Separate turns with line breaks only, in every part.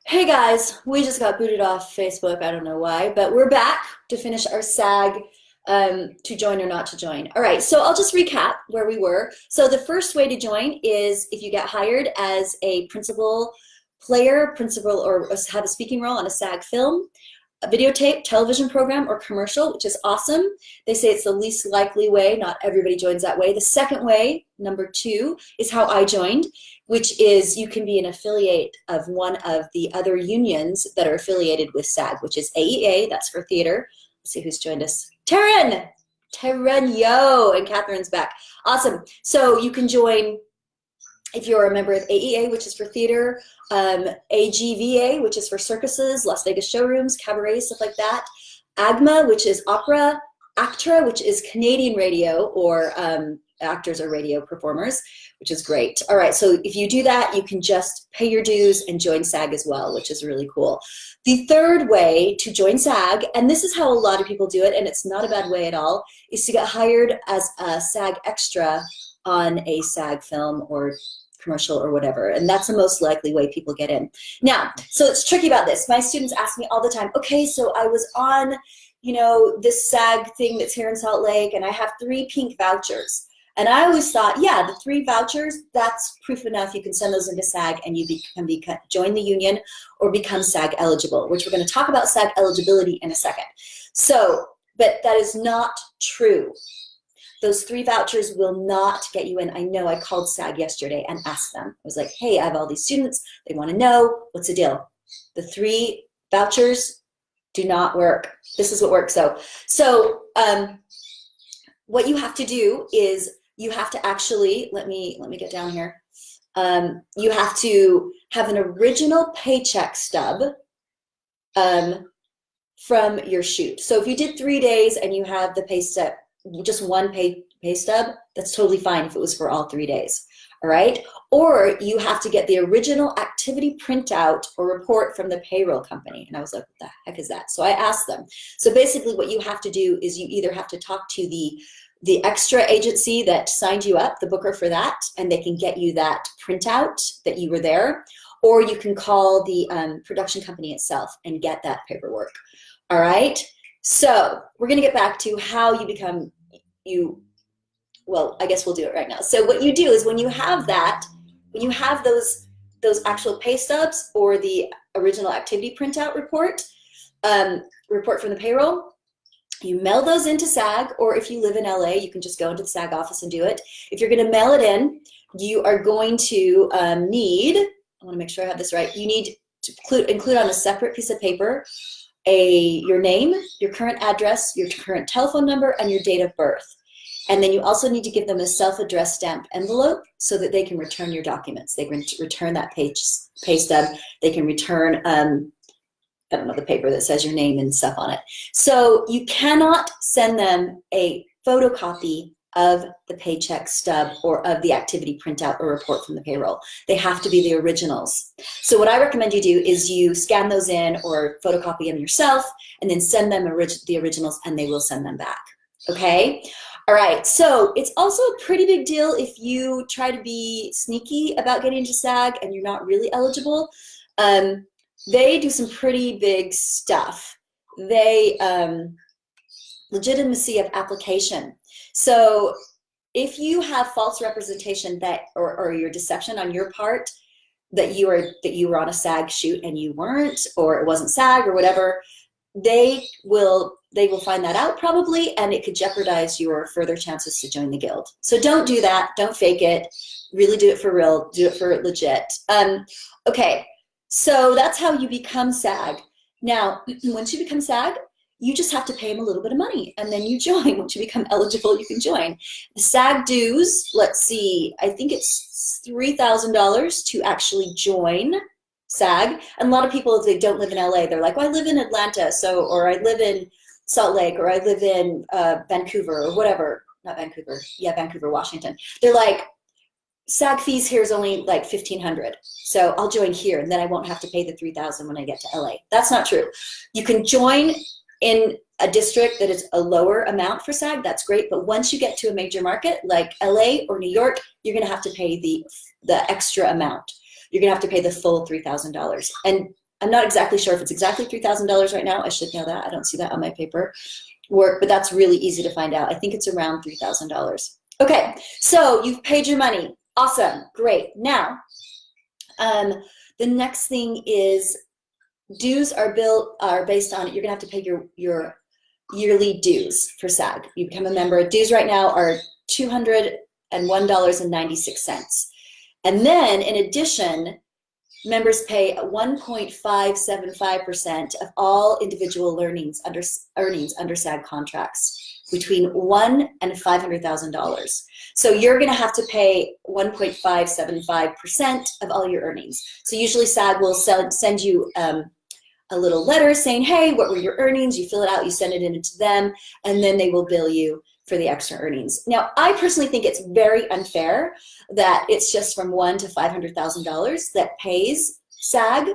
Hey guys, we just got booted off Facebook. I don't know why, but we're back to finish our SAG to join or not to join. All right, so I'll just recap where we were. So the first way to join is if you get hired as a principal player, principal, or have a speaking role on a SAG film, a videotape, television program, or commercial, which is awesome. They say it's the least likely way. Not everybody joins that way. The second way, number two, is how I joined, which is you can be an affiliate of one of the other unions that are affiliated with SAG, which is AEA, that's for theater. Let's see who's joined us. Taryn, yo, and Catherine's back. Awesome. So you can join if you're a member of AEA, which is for theater, AGVA, which is for circuses, Las Vegas showrooms, cabarets, stuff like that. AGMA, which is opera. ACTRA, which is Canadian radio or actors or radio performers, which is great. All right, so if you do that, you can just pay your dues and join SAG as well, which is really cool. The third way to join SAG, and this is how a lot of people do it, and it's not a bad way at all, is to get hired as a SAG extra on a SAG film or commercial or whatever, and that's the most likely way people get in. Now, so it's tricky about this. My students ask me all the time, okay, so I was on, this SAG thing that's here in Salt Lake, and I have 3 pink vouchers. And I always thought, yeah, the 3 vouchers, that's proof enough. You can send those into SAG and you can join the union or become SAG eligible, which we're going to talk about SAG eligibility in a second. So, but that is not true. Those 3 vouchers will not get you in. I know I called SAG yesterday and asked them. I was like, hey, I have all these students. They want to know, what's the deal? The 3 vouchers do not work. This is what works. So what you have to do is you have to actually, let me get down here. You have to have an original paycheck stub from your shoot. So if you did 3 days and you have the pay stub, just one pay stub, that's totally fine if it was for all 3 days, all right? Or you have to get the original activity printout or report from the payroll company. And I was like, what the heck is that? So I asked them. So basically what you have to do is you either have to talk to the extra agency that signed you up, the booker for that, and they can get you that printout that you were there, or you can call the production company itself and get that paperwork, all right? So we're gonna get back to how you become, well, I guess we'll do it right now. So what you do is when you have that, when you have those actual pay stubs or the original activity printout report, report from the payroll, you mail those into SAG, or if you live in LA, you can just go into the SAG office and do it. If you're gonna mail it in, you are going to need, I wanna make sure I have this right, you need to include on a separate piece of paper your name, your current address, your current telephone number, and your date of birth. And then you also need to give them a self-addressed stamped envelope so that they can return your documents. They can return that pay stub. They can return, I don't know, the paper that says your name and stuff on it. So you cannot send them a photocopy of the paycheck stub or of the activity printout or report from the payroll. They have to be the originals. So what I recommend you do is you scan those in or photocopy them yourself and then send them the originals and they will send them back, okay? All right, so it's also a pretty big deal if you try to be sneaky about getting into SAG and you're not really eligible. They do some pretty big stuff. They, legitimacy of application. So if you have false representation that, or your deception on your part, that you were on a SAG shoot and you weren't, or it wasn't SAG or whatever, they will find that out probably, and it could jeopardize your further chances to join the guild. So don't do that. Don't fake it. Really do it for real. Do it for legit. Okay, so that's how you become SAG. Now, once you become SAG, you just have to pay them a little bit of money and then you join. Once you become eligible, you can join. The SAG dues, let's see, I think it's $3,000 to actually join SAG. And a lot of people, if they don't live in LA, they're like, well, I live in Atlanta, or I live in Salt Lake, or I live in Vancouver, or whatever. Not Vancouver, yeah, Vancouver, Washington. They're like, SAG fees here is only like $1,500. So I'll join here and then I won't have to pay the $3,000 when I get to LA. That's not true. You can join in a district that is a lower amount for SAG, that's great, but once you get to a major market like LA or New York, you're gonna have to pay the extra amount. You're gonna have to pay the full $3,000. And I'm not exactly sure if it's exactly $3,000 right now. I should know that. I don't see that on my paperwork, but that's really easy to find out. I think it's around $3,000. Okay, so you've paid your money. Awesome, great. Now, the next thing is dues are based on, you're gonna have to pay your yearly dues for SAG. You become a member. Dues right now are $201.96. And then in addition, members pay 1.575% of all individual earnings under SAG contracts between $1 and $500,000. So you're going to have to pay 1.575% of all your earnings. So usually SAG will send you a little letter saying, hey, what were your earnings? You fill it out, you send it in to them, and then they will bill you for the extra earnings. Now, I personally think it's very unfair that it's just from $1 to $500,000 that pays SAG.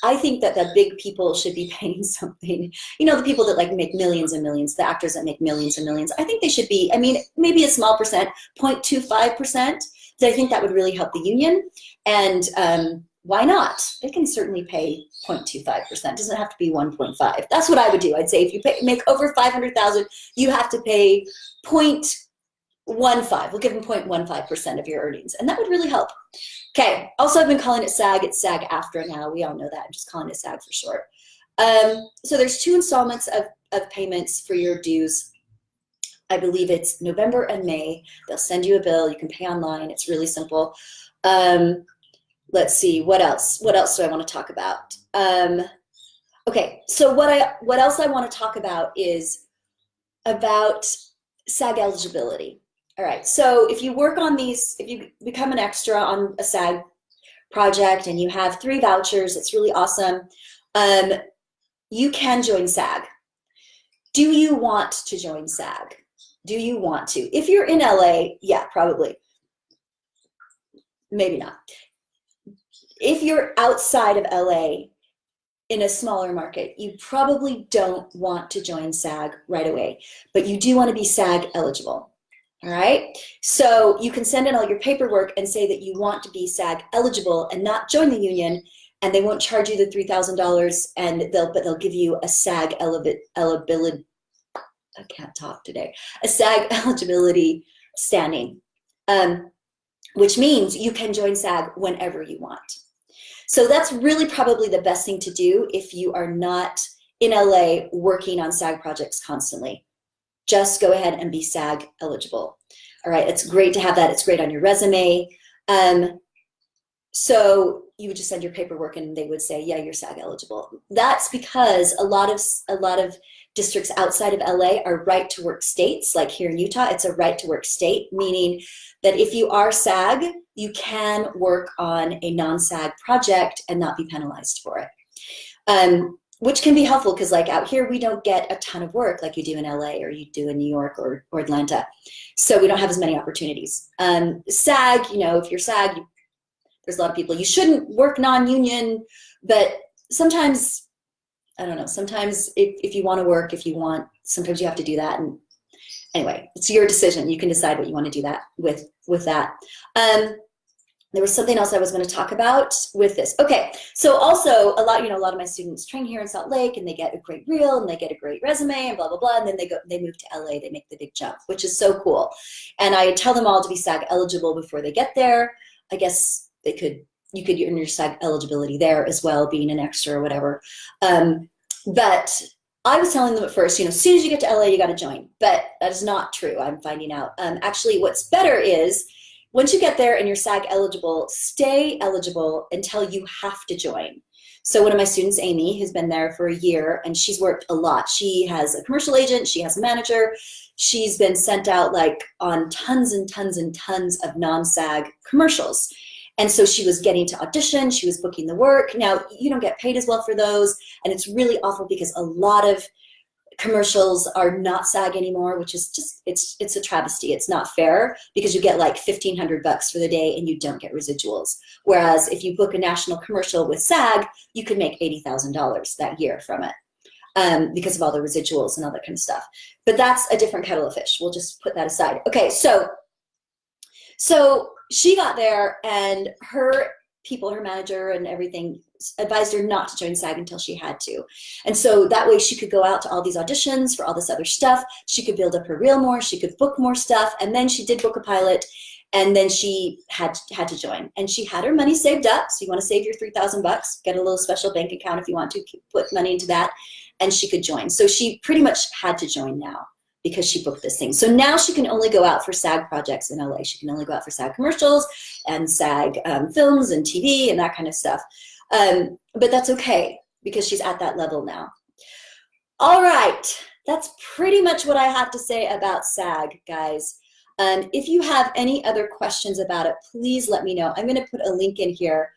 I think that the big people should be paying something. You know, the people that like make millions and millions, the actors that make millions and millions, I think they should be, I mean, maybe a small percent, 0.25%. So I think that would really help the union. And why not? They can certainly pay 0.25%. It doesn't have to be 1.5. That's what I would do. I'd say if you make over 500,000, you have to pay 0.15. We'll give them 0.15% of your earnings, and that would really help. Okay. Also, I've been calling it SAG. It's SAG-AFTRA now. We all know that. I'm just calling it SAG for short. So there's 2 installments of payments for your dues. I believe it's November and May. They'll send you a bill. You can pay online. It's really simple. Let's see, what else? What else do I want to talk about? Okay, so what else I want to talk about is about SAG eligibility. All right, so if you work on these, if you become an extra on a SAG project and you have 3 vouchers, it's really awesome. You can join SAG. Do you want to join SAG? Do you want to? If you're in LA, yeah, probably. Maybe not. If you're outside of LA in a smaller market, you probably don't want to join SAG right away, but you do want to be SAG eligible. All right. So you can send in all your paperwork and say that you want to be SAG eligible and not join the union, and they won't charge you the $3,000, and they'll give you a SAG eligibility. I can't talk today. A SAG eligibility standing, which means you can join SAG whenever you want. So that's really probably the best thing to do if you are not in LA working on SAG projects constantly. Just go ahead and be SAG eligible. All right, it's great to have that. It's great on your resume. So you would just send your paperwork and they would say, yeah, you're SAG eligible. That's because a lot of districts outside of LA are right to work states. Like here in Utah, it's a right to work state, meaning that if you are SAG, you can work on a non-SAG project and not be penalized for it. Which can be helpful because like out here, we don't get a ton of work like you do in LA or you do in New York or Atlanta. So we don't have as many opportunities. SAG, you know, if you're SAG, there's a lot of people. You shouldn't work non-union, but sometimes, I don't know, sometimes if you want to work, sometimes you have to do that. And anyway, it's your decision. You can decide what you want to do that with that. There was something else I was going to talk about with this. Okay, so also a lot of my students train here in Salt Lake, and they get a great reel, and they get a great resume, and blah blah blah, and then they move to LA. They make the big jump, which is so cool. And I tell them all to be SAG eligible before they get there. I guess you could earn your SAG eligibility there as well, being an extra or whatever. But I was telling them at first, as soon as you get to LA, you got to join. But that is not true. I'm finding out. Actually, what's better is once you get there and you're SAG eligible, stay eligible until you have to join. So one of my students, Amy, who's been there for a year, and she's worked a lot. She has a commercial agent. She has a manager. She's been sent out like on tons and tons and tons of non-SAG commercials. And so she was getting to audition. She was booking the work. Now, you don't get paid as well for those. And it's really awful because a lot of commercials are not SAG anymore, which is just, it's a travesty. It's not fair because you get like $1,500 for the day and you don't get residuals. Whereas if you book a national commercial with SAG, you could make $80,000 that year from it because of all the residuals and all that kind of stuff. But that's a different kettle of fish. We'll just put that aside. Okay, so she got there and her people, her manager and everything, advised her not to join SAG until she had to. And so that way she could go out to all these auditions for all this other stuff. She could build up her reel more, she could book more stuff. And then she did book a pilot, and then she had to join. And she had her money saved up. So you want to save your $3,000, get a little special bank account if you want to, put money into that, and she could join. So she pretty much had to join now, because she booked this thing. So now she can only go out for SAG projects in LA. She can only go out for SAG commercials and SAG films and TV and that kind of stuff. But that's okay, because she's at that level now. All right, that's pretty much what I have to say about SAG, guys. If you have any other questions about it, please let me know. I'm gonna put a link in here.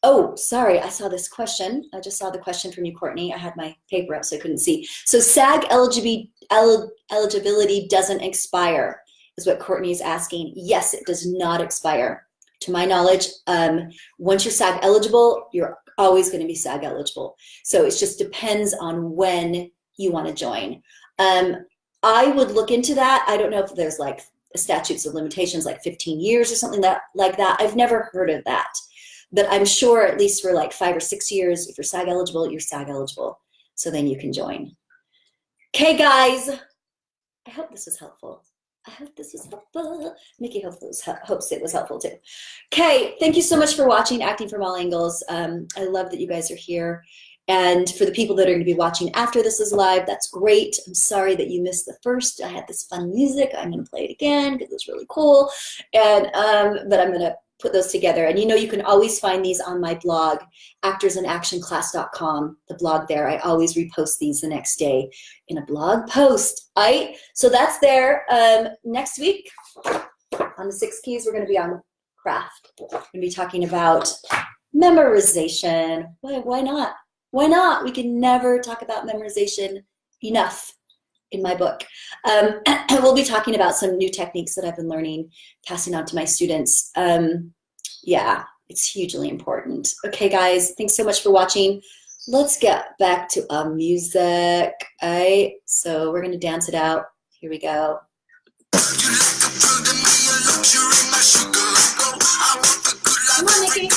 Oh, sorry, I saw this question. I just saw the question from you, Courtney. I had my paper up so I couldn't see. So SAG eligibility doesn't expire, is what Courtney is asking. Yes, it does not expire. To my knowledge, once you're SAG eligible, you're always going to be SAG eligible. So it just depends on when you want to join. I would look into that. I don't know if there's like statutes of limitations, like 15 years or something like that. I've never heard of that. But I'm sure at least for like 5 or 6 years, if you're SAG eligible, you're SAG eligible. So then you can join. Okay, guys. I hope this was helpful. I hope this was helpful. Nikki hopes it was helpful too. Okay, thank you so much for watching Acting from All Angles. I love that you guys are here. And for the people that are going to be watching after this is live, that's great. I'm sorry that you missed the first. I had this fun music. I'm going to play it again because it's really cool. And but I'm going to put those together. And you know, you can always find these on my blog, actorsinactionclass.com, the blog there. I always repost these the next day in a blog post. All right, so that's there. Next week on the 6 keys, we're going to be on craft. We're going to be talking about memorization. Why not? Why not? We can never talk about memorization enough in my book. We'll be talking about some new techniques that I've been learning, passing on to my students. Yeah, it's hugely important. Okay, guys, thanks so much for watching. Let's get back to our music. All right, so we're gonna dance it out. Here we go. Come on, Nikki.